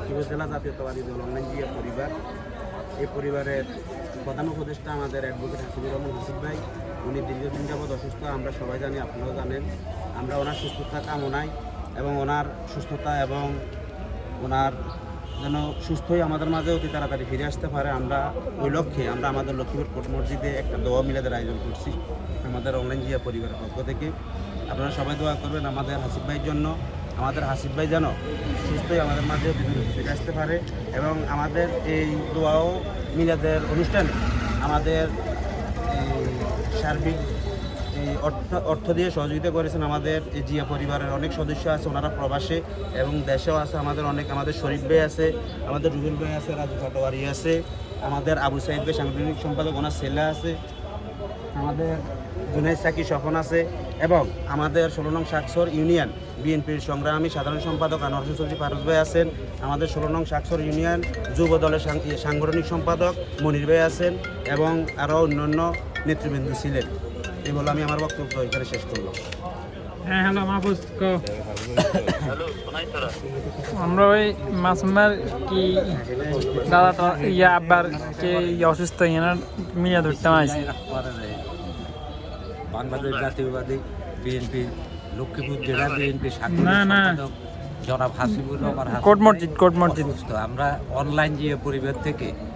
লক্ষ্মীপুর জেলা জাতীয়তাবাদী দল অনলাইন জিয়া পরিবার। এই পরিবারের প্রধান উপদেষ্টা আমাদের অ্যাডভোকেট হাসিবুর রহমান হাসিব ভাই। উনি দীর্ঘদিন যাবৎ অসুস্থ, আমরা সবাই জানি, আপনারাও জানেন। আমরা ওনার সুস্থতা কামনায় এবং ওনার সুস্থতা এবং ওনার যেন সুস্থই আমাদের মাঝে অতি তাড়াতাড়ি ফিরে আসতে পারে, আমরা ওই লক্ষ্যে আমরা আমাদের লক্ষ্মীপুর কোর্ট মসজিদে একটা দোয়া মিলাদের আয়োজন করছি আমাদের অনলাইন জিয়া পরিবারের পক্ষ থেকে। আপনারা সবাই দোয়া করবেন আমাদের হাসিব ভাইয়ের জন্য, আমাদের হাসিব ভাই যেন সুস্থই আমাদের মাঝে ফিরে আসতে পারে। এবং আমাদের এই দোয়াও মিলাদের অনুষ্ঠানে আমাদের এই সার্বিক এই অর্থ দিয়ে সহযোগিতা করেছেন আমাদের এই জিয়া পরিবারের অনেক সদস্য আছে, ওনারা প্রবাসে এবং দেশেও আছে। আমাদের শরীফ ভাই আছে, আমাদের রুবেল ভাই আছে, রাজু পাটোয়ারি আছে, আমাদের আবু সাইদ ভাই সাংগঠনিক সম্পাদক, ওনার ছেলে আছে, আমাদের জুনাইদ সাকি স্বপন আছে, এবং আমাদের 16 নং শাকসর ইউনিয়ন বিএনপির সংগ্রামী সাধারণ সম্পাদক আনোয়ার হোসেন চৌধুরী ফারুজ ভাই আছেন, আমাদের 16 নং শাকসর ইউনিয়ন যুব দলের সাংগঠনিক সম্পাদক মনির ভাই আছেন, এবং আরও অন্যান্য নেতৃবৃন্দ ছিলেন। এই বলে আমি আমার বক্তব্য এখানে শেষ করলাম। হ্যাঁ, হ্যালো মাহফুজ, আমরা ওই মাসুমার কি দাদা তো ইয়া আব্বার কে অসুস্থ ইয়ার মিয়া ধরতে আইছি। বাংলাদেশ জাতীয়বাদী বিএনপি লক্ষ্মীপুর জেলা বিএনপি না না জনাব হাসিবুর রহমান কোর্ট মসজিদ আমরা অনলাইন জিয়া পরিবার থেকে